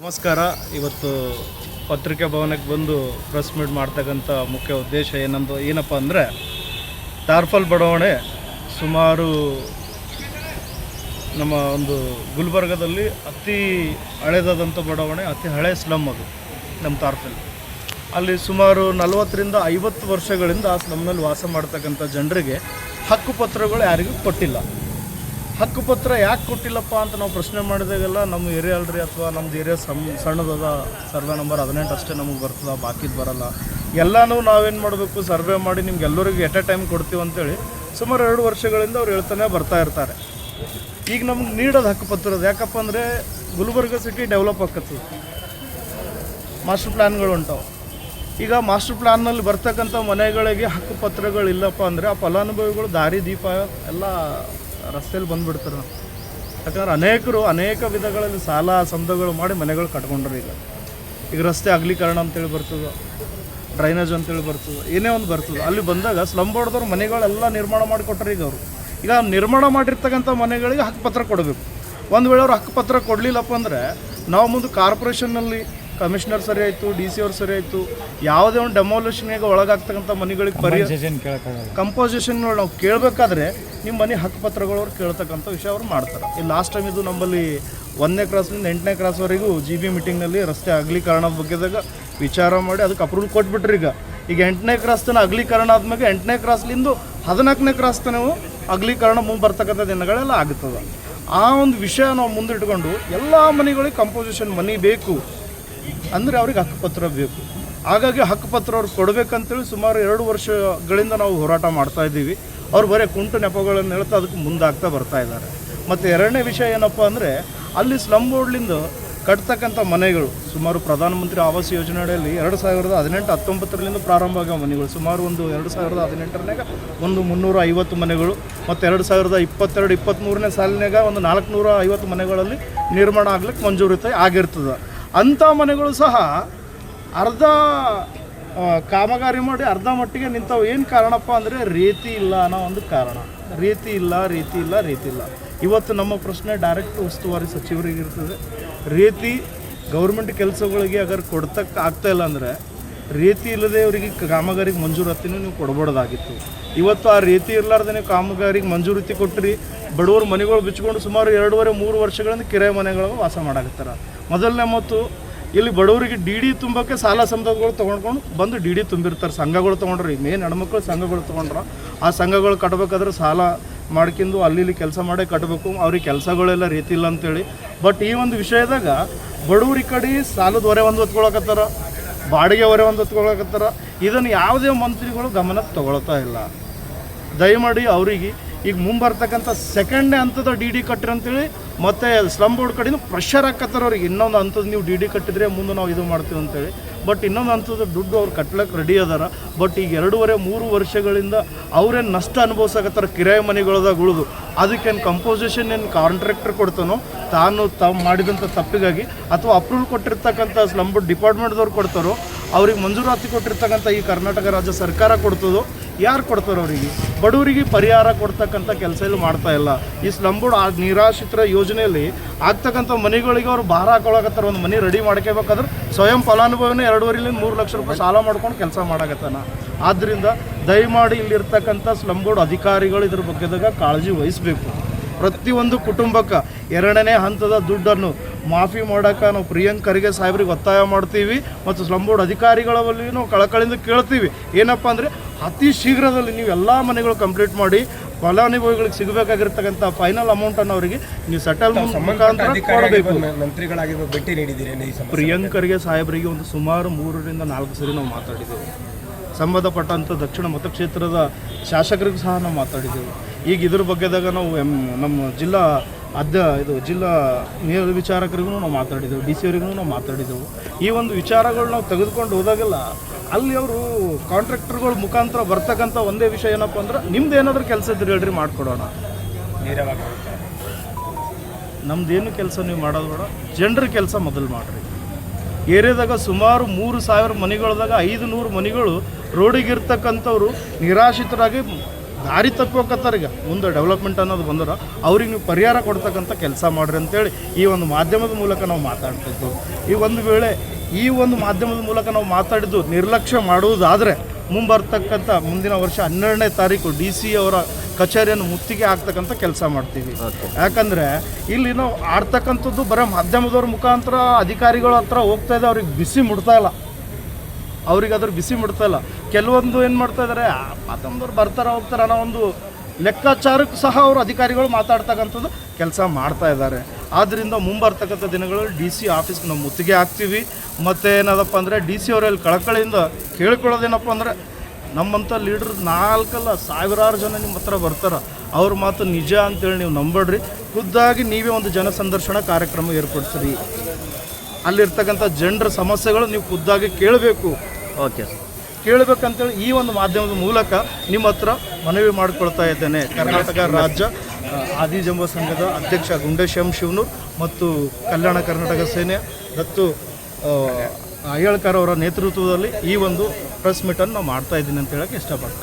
ನಮಸ್ಕಾರ. ಇವತ್ತು ಪತ್ರಿಕೆ ಭವನಕ್ಕೆ ಬಂದು ಪ್ರೆಸ್ ಮೀಟ್ ಮಾಡ್ತಕ್ಕಂಥ ಮುಖ್ಯ ಉದ್ದೇಶ ಏನಪ್ಪ ಅಂದರೆ, ಟಾರ್ಫಲ್ ಬಡಾವಣೆ ಸುಮಾರು ನಮ್ಮ ಒಂದು ಗುಲ್ಬರ್ಗದಲ್ಲಿ ಅತಿ ಹಳೆದಾದಂಥ ಬಡಾವಣೆ, ಅತಿ ಹಳೆ ಸ್ಲಮ್ ಅದು ನಮ್ಮ ಟಾರ್ಫಲ್. ಅಲ್ಲಿ ಸುಮಾರು 40ರಿಂದ 50 ವರ್ಷಗಳಿಂದ ಆ ಸ್ಲಮ್ನಲ್ಲಿ ವಾಸ ಮಾಡ್ತಕ್ಕಂಥ ಜನರಿಗೆ ಹಕ್ಕುಪತ್ರಗಳು ಯಾರಿಗೂ ಕೊಟ್ಟಿಲ್ಲ. ಹಕ್ಕುಪತ್ರ ಯಾಕೆ ಕೊಟ್ಟಿಲ್ಲಪ್ಪ ಅಂತ ನಾವು ಪ್ರಶ್ನೆ ಮಾಡಿದಾಗೆಲ್ಲ ನಮ್ಮ ಏರಿಯಾ ಅಲ್ರಿ, ಅಥವಾ ನಮ್ಮದು ಏರಿಯಾ ಸಣ್ಣದದ, ಸರ್ವೆ ನಂಬರ್ 18 ಅಷ್ಟೇ ನಮಗೆ ಬರ್ತದೆ, ಬಾಕಿದು ಬರೋಲ್ಲ. ಎಲ್ಲನೂ ನಾವೇನು ಮಾಡಬೇಕು, ಸರ್ವೆ ಮಾಡಿ ನಿಮ್ಗೆಲ್ಲರಿಗೂ ಎಟ್ ಎ ಟೈಮ್ ಕೊಡ್ತೀವಿ ಅಂತೇಳಿ ಸುಮಾರು 2 ವರ್ಷಗಳಿಂದ ಅವ್ರು ಹೇಳ್ತಾನೆ ಬರ್ತಾ ಇರ್ತಾರೆ. ಈಗ ನಮ್ಗೆ ನೀಡೋದು ಹಕ್ಕುಪತ್ರದ ಯಾಕಪ್ಪ ಅಂದರೆ, ಗುಲ್ಬರ್ಗ ಸಿಟಿ ಡೆವಲಪ್ ಆಕತ್ತದ, ಮಾಸ್ಟರ್ ಪ್ಲ್ಯಾನ್ಗಳು ಉಂಟಾವೆ. ಈಗ ಮಾಸ್ಟರ್ ಪ್ಲ್ಯಾನ್ನಲ್ಲಿ ಬರ್ತಕ್ಕಂಥ ಮನೆಗಳಿಗೆ ಹಕ್ಕುಪತ್ರಗಳಿಲ್ಲಪ್ಪ ಅಂದರೆ ಆ ಫಲಾನುಭವಿಗಳು ದಾರಿ ದೀಪ ಎಲ್ಲ ರಸ್ತೆಯಲ್ಲಿ ಬಂದುಬಿಡ್ತಾರೆ. ಯಾಕಂದ್ರೆ ಅನೇಕರು ಅನೇಕ ವಿಧಗಳಲ್ಲಿ ಸಾಲ ಸಂದಗಳು ಮಾಡಿ ಮನೆಗಳು ಕಟ್ಕೊಂಡ್ರು. ಈಗ ರಸ್ತೆ ಅಗಲೀಕರಣ ಅಂತೇಳಿ ಬರ್ತದೆ, ಡ್ರೈನೇಜ್ ಅಂತೇಳಿ ಬರ್ತದೆ, ಏನೇ ಒಂದು ಬರ್ತದೆ. ಅಲ್ಲಿ ಬಂದಾಗ ಸ್ಲಮ್ ಬೋರ್ಡ್ದವ್ರು ಮನೆಗಳೆಲ್ಲ ನಿರ್ಮಾಣ ಮಾಡಿಕೊಟ್ರೆ ಈಗ ನಿರ್ಮಾಣ ಮಾಡಿರ್ತಕ್ಕಂಥ ಮನೆಗಳಿಗೆ ಹಕ್ಕುಪತ್ರ ಕೊಡಬೇಕು. ಒಂದು ವೇಳೆ ಅವ್ರು ಹಕ್ಕುಪತ್ರ ಕೊಡಲಿಲ್ಲಪ್ಪ ಅಂದರೆ ನಾವು ಮುಂದೆ ಕಾರ್ಪೊರೇಷನ್ನಲ್ಲಿ ಕಮಿಷನರ್ ಸರಿ ಆಯಿತು, ಡಿ ಸಿ ಅವ್ರು ಸರಿ ಆಯಿತು, ಯಾವುದೇ ಒಂದು ಡೆಮಾಲಿಷನ್ಗೆ ಒಳಗಾಗ್ತಕ್ಕಂಥ ಮನೆಗಳಿಗೆ ಕಂಪೋಸಿಷನ್ಗಳು ನಾವು ಕೇಳಬೇಕಾದ್ರೆ ನಿಮ್ಮ ಮನೆ ಹಕ್ಕುಪತ್ರಗಳು ಅವ್ರು ಕೇಳ್ತಕ್ಕಂಥ ವಿಷಯ ಅವ್ರು ಮಾಡ್ತಾರೆ. ಈ ಲಾಸ್ಟ್ ಟೈಮ್ ಇದು ನಮ್ಮಲ್ಲಿ 1ನೇ ಕ್ರಾಸ್ನಿಂದ 8ನೇ ಕ್ರಾಸ್ವರೆಗೂ GB ಮೀಟಿಂಗ್ನಲ್ಲಿ ರಸ್ತೆ ಅಗಲೀಕರಣದ ಬಗ್ಗೆದಾಗ ವಿಚಾರ ಮಾಡಿ ಅದಕ್ಕೆ ಅಪ್ರೂವಲ್ ಕೊಟ್ಬಿಟ್ರಿ. ಈಗ 8ನೇ ಕ್ರಾಸ್ ತನಕ ಅಗಲೀಕರಣ ಆದ್ಮೇಲೆ 8ನೇ ಕ್ರಾಸ್ಲಿಂದ 14ನೇ ಕ್ರಾಸ್ ತನಕ ಅಗಲೀಕರಣ ಮುಂದೆ ಬರ್ತಕ್ಕಂಥ ದಿನಗಳೆಲ್ಲ ಆಗುತ್ತದೆ. ಆ ಒಂದು ವಿಷಯ ನಾವು ಮುಂದಿಟ್ಕೊಂಡು ಎಲ್ಲ ಮನೆಗಳಿಗೆ ಕಂಪೋಸಿಷನ್ ಮನೆ ಬೇಕು ಅಂದರೆ ಅವ್ರಿಗೆ ಹಕ್ಕುಪತ್ರ ಬೇಕು. ಹಾಗಾಗಿ ಹಕ್ಕುಪತ್ರ ಅವ್ರು ಕೊಡಬೇಕಂತೇಳಿ ಸುಮಾರು 2 ವರ್ಷಗಳಿಂದ ನಾವು ಹೋರಾಟ ಮಾಡ್ತಾಯಿದ್ದೀವಿ. ಅವ್ರು ಬರೀ ಕುಂಟು ನೆಪಗಳನ್ನು ಹೇಳ್ತಾ ಅದಕ್ಕೆ ಮುಂದಾಗ್ತಾ ಬರ್ತಾ ಇದ್ದಾರೆ. ಮತ್ತು ಎರಡನೇ ವಿಷಯ ಏನಪ್ಪ ಅಂದರೆ, ಅಲ್ಲಿ ಸ್ಲಮ್ ಬೋರ್ಡ್ಲಿಂದ ಕಟ್ತಕ್ಕಂಥ ಮನೆಗಳು ಸುಮಾರು ಪ್ರಧಾನಮಂತ್ರಿ ಆವಾಸ್ ಯೋಜನೆ ಅಡಿಯಲ್ಲಿ 2018-19 ಪ್ರಾರಂಭ ಆಗೋ ಮನೆಗಳು ಸುಮಾರು ಒಂದು 2018 ಒಂದು 350 ಮನೆಗಳು, ಮತ್ತು 2022-23 ಸಾಲಿನಾಗ ಒಂದು 450 ಮನೆಗಳಲ್ಲಿ ನಿರ್ಮಾಣ ಆಗ್ಲಿಕ್ಕೆ ಮಂಜೂರಾತಿ ಆಗಿರ್ತದೆ. ಅಂಥ ಮನೆಗಳು ಸಹ ಅರ್ಧ ಕಾಮಗಾರಿ ಮಾಡಿ ಅರ್ಧ ಮಟ್ಟಿಗೆ ನಿಂತವು. ಏನು ಕಾರಣಪ್ಪ ಅಂದರೆ ರೀತಿ ಇಲ್ಲ ಅನ್ನೋ ಒಂದು ಕಾರಣ. ರೀತಿ ಇಲ್ಲ. ಇವತ್ತು ನಮ್ಮ ಪ್ರಶ್ನೆ ಡೈರೆಕ್ಟ್ ಉಸ್ತುವಾರಿ ಸಚಿವರಿಗಿರ್ತದೆ. ರೀತಿ ಗೌರ್ಮೆಂಟ್ ಕೆಲಸಗಳಿಗೆ ಅಗರ್ ಕೊಡ್ತಕ್ಕೆ ಆಗ್ತಾಯಿಲ್ಲ ಅಂದರೆ ರೀತಿ ಇಲ್ಲದೆ ಅವರಿಗೆ ಕಾಮಗಾರಿಗೆ ಮಂಜೂರಾತಿನೂ ನೀವು ಕೊಡ್ಬೋದಾಗಿತ್ತು. ಇವತ್ತು ಆ ರೀತಿ ಇರಲಾರ್ದೇ ಕಾಮಗಾರಿಗೆ ಮಂಜೂರಾತಿ ಕೊಟ್ಟರೆ ಬಡವರು ಮನೆಗಳು ಬಿಚ್ಕೊಂಡು ಸುಮಾರು 2.5-3 ವರ್ಷಗಳಿಂದ ಕಿರಾಯ ಮನೆಗಳಿಗೆ ವಾಸ ಮಾಡಾಕತ್ತಾರೆ. ಮೊದಲನೇ ಮತ್ತು ಇಲ್ಲಿ ಬಡವರಿಗೆ DD ತುಂಬಕ್ಕೆ ಸಾಲ ಸಂಘಗಳು ತೊಗೊಂಡ್ಕೊಂಡು ಬಂದು DD ತುಂಬಿರ್ತಾರೆ. ಸಂಘಗಳು ತೊಗೊಂಡ್ರಿ, ಮೇನ್ ಹೆಣ್ಮಕ್ಳು ಸಂಘಗಳು ತೊಗೊಂಡ್ರ ಆ ಸಂಘಗಳು ಕಟ್ಟಬೇಕಾದ್ರೆ ಸಾಲ ಮಾಡ್ಕೊಂಡು ಅಲ್ಲಿ ಕೆಲಸ ಮಾಡೇ ಕಟ್ಟಬೇಕು. ಅವ್ರಿಗೆ ಕೆಲಸಗಳೆಲ್ಲ ರೀತಿ ಇಲ್ಲ ಅಂತೇಳಿ. ಬಟ್ ಈ ಒಂದು ವಿಷಯದಾಗ ಬಡವ್ರ ಕಡೆ ಸಾಲದ ಹೊರೆ ಒಂದು ಹೊತ್ಕೊಳಕತ್ತಾರ, ಬಾಡಿಗೆ ಹೊರೆ ಒಂದು ಹೊತ್ಕೊಳಕತ್ತಾರ. ಇದನ್ನು ಯಾವುದೇ ಮಂತ್ರಿಗಳು ಗಮನಕ್ಕೆ ತೊಗೊಳ್ತಾ ಇಲ್ಲ. ದಯಮಾಡಿ ಅವರಿಗೆ ಈಗ ಮುಂಬರ್ತಕ್ಕಂಥ ಸೆಕೆಂಡ್ನೇ ಹಂತದ DD ಕಟ್ಟಿರಿ ಅಂತೇಳಿ ಮತ್ತು ಸ್ಲಮ್ ಬೋರ್ಡ್ ಕಡೆಯಿಂದ ಪ್ರೆಷರ್ ಹಾಕತ್ತಾರ ಅವ್ರಿಗೆ. ಇನ್ನೊಂದು ಹಂತದ ನೀವು DD ಕಟ್ಟಿದ್ರೆ ಮುಂದೆ ನಾವು ಇದು ಮಾಡ್ತೀವಿ ಅಂತೇಳಿ. ಬಟ್ ಇನ್ನೊಂದು ಹಂತದ ದುಡ್ಡು ಅವ್ರು ಕಟ್ಲಿಕ್ಕೆ ರೆಡಿ ಅದಾರ. ಬಟ್ ಈಗ 2.5-3 ವರ್ಷಗಳಿಂದ ಅವ್ರೇನು ನಷ್ಟ ಅನುಭವಿಸಕತ್ತಾರ ಕಿರಾಯ ಮನೆಗಳದಾಗ ಉಳಿದು. ಅದಕ್ಕೇನು ಕಂಪೋಸಿಷನ್ ಏನು ಕಾಂಟ್ರಾಕ್ಟರ್ ಕೊಡ್ತಾನೋ ತಾವು ಮಾಡಿದಂಥ ತಪ್ಪಿಗಾಗಿ, ಅಥವಾ ಅಪ್ರೂವಲ್ ಕೊಟ್ಟಿರ್ತಕ್ಕಂಥ ಸ್ಲಮ್ ಬೋರ್ಡ್ ಡಿಪಾರ್ಟ್ಮೆಂಟ್ದವ್ರು ಕೊಡ್ತಾರೋ, ಅವ್ರಿಗೆ ಮಂಜೂರಾತಿ ಕೊಟ್ಟಿರ್ತಕ್ಕಂಥ ಈ ಕರ್ನಾಟಕ ರಾಜ್ಯ ಸರ್ಕಾರ ಕೊಡ್ತದೋ, ಯಾರು ಕೊಡ್ತಾರೋ ಅವರಿಗೆ ಬಡವರಿಗೆ ಪರಿಹಾರ ಕೊಡ್ತಕ್ಕಂಥ ಕೆಲಸ ಇಲ್ಲಿ ಮಾಡ್ತಾ ಇಲ್ಲ. ಈ ಸ್ಲಮ್ ಬೋರ್ಡ್ ಆ ನಿರಾಶ್ರಿತರ ಯೋಜನೆಯಲ್ಲಿ ಆಗ್ತಕ್ಕಂಥ ಮನೆಗಳಿಗೆ ಅವರು ಭಾರ ಹಾಕೊಳಕತ್ತಾರ. ಒಂದು ಮನೆ ರೆಡಿ ಮಾಡ್ಕೋಬೇಕಾದ್ರೆ ಸ್ವಯಂ ಫಲಾನುಭವಿನೇ 2.5-3 ಲಕ್ಷ ರೂಪಾಯಿ ಸಾಲ ಮಾಡ್ಕೊಂಡು ಕೆಲಸ ಮಾಡಕತ್ತಾನ. ಆದ್ದರಿಂದ ದಯಮಾಡಿ ಇಲ್ಲಿರ್ತಕ್ಕಂಥ ಸ್ಲಮ್ ಬೋರ್ಡ್ ಅಧಿಕಾರಿಗಳು ಇದ್ರ ಬಗ್ಗೆದಾಗ ಕಾಳಜಿ ವಹಿಸಬೇಕು. ಪ್ರತಿಯೊಂದು ಕುಟುಂಬಕ್ಕೆ 2ನೇ ಹಂತದ ದುಡ್ಡನ್ನು ಮಾಫಿ ಮಾಡೋಕೆ ನಾವು ಪ್ರಿಯಾಂಕ್ ಖರ್ಗೆ ಸಾಹೇಬ್ರಿಗೆ ಒತ್ತಾಯ ಮಾಡ್ತೀವಿ. ಮತ್ತು ಸ್ಲಮ್ ಬೋರ್ಡ್ ಅಧಿಕಾರಿಗಳ ಬಳಿ ನಾವು ಕಳಕಳಿಂದ ಕೇಳ್ತೀವಿ, ಏನಪ್ಪ ಅಂದರೆ ಅತಿ ಶೀಘ್ರದಲ್ಲಿ ನೀವು ಎಲ್ಲ ಮನೆಗಳು ಕಂಪ್ಲೀಟ್ ಮಾಡಿ ಫಲಾನುಭವಿಗಳಿಗೆ ಸಿಗಬೇಕಾಗಿರ್ತಕ್ಕಂಥ ಫೈನಲ್ ಅಮೌಂಟನ್ನು ಅವರಿಗೆ ನೀವು ಸೆಟಲ್ ಮುಖಾಂತರ ಕೊಡಬೇಕು. ಮಂತ್ರಿಗಳಾಗಿ ಭೇಟಿ ನೀಡಿದ್ದೀರಿ ಪ್ರಿಯಾಂಕ್ ಖರ್ಗೆ ಸಾಹೇಬರಿಗೆ ಒಂದು ಸುಮಾರು 3-4 ಸರಿ ನಾವು ಮಾತಾಡಿದ್ದೆವು. ಸಂಬಂಧಪಟ್ಟಂಥ ದಕ್ಷಿಣ ಮತಕ್ಷೇತ್ರದ ಶಾಸಕರಿಗೂ ಸಹ ನಾವು ಮಾತಾಡಿದ್ದೆವು. ಈಗ ಇದ್ರ ಬಗ್ಗೆದಾಗ ನಾವು ನಮ್ಮ ಜಿಲ್ಲಾ ಜಿಲ್ಲಾ ವಿಚಾರಕರಿಗೂ ನಾವು ಮಾತಾಡಿದ್ದೆವು, DC ಅವರಿಗೂ ನಾವು ಮಾತಾಡಿದ್ದೆವು. ಈ ಒಂದು ವಿಚಾರಗಳು ನಾವು ತೆಗೆದುಕೊಂಡು ಹೋದಾಗೆಲ್ಲ ಅಲ್ಲಿ ಅವರು ಕಾಂಟ್ರಾಕ್ಟರ್ಗಳ ಮುಖಾಂತರ ಬರ್ತಕ್ಕಂಥ ಒಂದೇ ವಿಷಯ ಏನಪ್ಪ ಅಂದ್ರೆ, ನಿಮ್ದು ಏನಾದರೂ ಕೆಲಸ ಇದ್ರೆ ಹೇಳ್ರಿ ಮಾಡಿಕೊಡೋಣ. ನಮ್ದೇನು ಕೆಲಸ ನೀವು ಮಾಡೋದು ಬೇಡ, ಜನರ ಕೆಲಸ ಮೊದಲು ಮಾಡಿರಿ. ಏರಿಯಾದಾಗ ಸುಮಾರು 3000 ಮನೆಗಳದಾಗ 500 ಮನೆಗಳು ರೋಡಿಗಿರ್ತಕ್ಕಂಥವ್ರು ನಿರಾಶ್ರಿತರಾಗಿ ದಾರಿ ತಪ್ಪೋಕತ್ತಾರೀಗ ಮುಂದೆ ಡೆವಲಪ್ಮೆಂಟ್ ಅನ್ನೋದು ಬಂದ್ರೆ ಅವ್ರಿಗೆ ನೀವು ಪರಿಹಾರ ಕೊಡ್ತಕ್ಕಂಥ ಕೆಲಸ ಮಾಡಿರಿ ಅಂತೇಳಿ ಈ ಒಂದು ಮಾಧ್ಯಮದ ಮೂಲಕ ನಾವು ಮಾತಾಡ್ತಿದ್ದು. ಈ ಒಂದು ವೇಳೆ ಈ ಒಂದು ಮಾಧ್ಯಮದ ಮೂಲಕ ನಾವು ಮಾತಾಡಿದ್ದು ನಿರ್ಲಕ್ಷ್ಯ ಮಾಡುವುದಾದರೆ ಮುಂಬರ್ತಕ್ಕಂಥ ಮುಂದಿನ ವರ್ಷ 12ನೇ ತಾರೀಕು DC ಅವರ ಕಚೇರಿಯನ್ನು ಮುತ್ತಿಗೆ ಹಾಕ್ತಕ್ಕಂಥ ಕೆಲಸ ಮಾಡ್ತೀವಿ. ಯಾಕಂದರೆ ಇಲ್ಲಿ ನಾವು ಆಡ್ತಕ್ಕಂಥದ್ದು ಬರೀ ಮಾಧ್ಯಮದವ್ರ ಮುಖಾಂತರ ಅಧಿಕಾರಿಗಳ ಹತ್ರ ಹೋಗ್ತಾ ಇದೆ, ಅವ್ರಿಗೆ ಬಿಸಿ ಮುಡ್ತಾ ಇಲ್ಲ, ಅವ್ರಿಗೆ ಅದ್ರ ಬಿಸಿ ಮುಡ್ತಾ ಇಲ್ಲ. ಕೆಲವೊಂದು ಏನು ಮಾಡ್ತಾ ಇದ್ದಾರೆ, ಮಾಧ್ಯಮದವ್ರು ಬರ್ತಾರೆ ಹೋಗ್ತಾರೆ ಅನ್ನೋ ಒಂದು ಲೆಕ್ಕಾಚಾರಕ್ಕೆ ಸಹ ಅವರು ಅಧಿಕಾರಿಗಳು ಮಾತಾಡ್ತಕ್ಕಂಥದ್ದು ಕೆಲಸ ಮಾಡ್ತಾ ಇದ್ದಾರೆ. ಆದ್ದರಿಂದ ಮುಂಬರ್ತಕ್ಕಂಥ ದಿನಗಳಲ್ಲಿ DC ಆಫೀಸ್ಗೆ ನಾವು ಮುತ್ತಿಗೆ ಹಾಕ್ತೀವಿ. ಮತ್ತು ಏನದಪ್ಪ ಅಂದರೆ DC ಅವರಲ್ಲಿ ಕಳಕಳಿಯಿಂದ ಕೇಳ್ಕೊಳ್ಳೋದೇನಪ್ಪ ಅಂದರೆ, ನಮ್ಮಂಥ ಲೀಡ್ರ್ 4 ಅಲ್ಲ ಸಾವಿರಾರು ಜನ ನಿಮ್ಮ ಹತ್ರ ಬರ್ತಾರೆ, ಅವ್ರ ಮಾತು ನಿಜ ಅಂತೇಳಿ ನೀವು ನಂಬೇಡ್ರಿ. ಖುದ್ದಾಗಿ ನೀವೇ ಒಂದು ಜನಸಂದರ್ಶನ ಕಾರ್ಯಕ್ರಮ ಏರ್ಪಡಿಸ್ರಿ. ಅಲ್ಲಿರ್ತಕ್ಕಂಥ ಜನರ ಸಮಸ್ಯೆಗಳು ನೀವು ಖುದ್ದಾಗಿ ಕೇಳಬೇಕು. ಓಕೆ ಸರ್, ಕೇಳಬೇಕಂತೇಳಿ ಈ ಒಂದು ಮಾಧ್ಯಮದ ಮೂಲಕ ನಿಮ್ಮ ಹತ್ರ ಮನವಿ ಮಾಡಿಕೊಳ್ತಾ ಇದ್ದೇನೆ. ಕರ್ನಾಟಕ ರಾಜ್ಯ ಆದಿಜಂಬ ಸಂಘದ ಅಧ್ಯಕ್ಷ ಗುಂಡೇಶ್ ಎಂ ಶಿವನೂರ್ ಮತ್ತು ಕಲ್ಯಾಣ ಕರ್ನಾಟಕ ಸೇನೆ ದತ್ತು ಅಯ್ಯಳ್ಕರ್ ಅವರ ನೇತೃತ್ವದಲ್ಲಿ ಈ ಒಂದು ಪ್ರೆಸ್ ಮೀಟನ್ನು ನಾವು ಮಾಡ್ತಾ ಇದ್ದೀನಿ ಅಂತ ಹೇಳಕ್ಕೆ ಇಷ್ಟಪಡ್ತೇನೆ.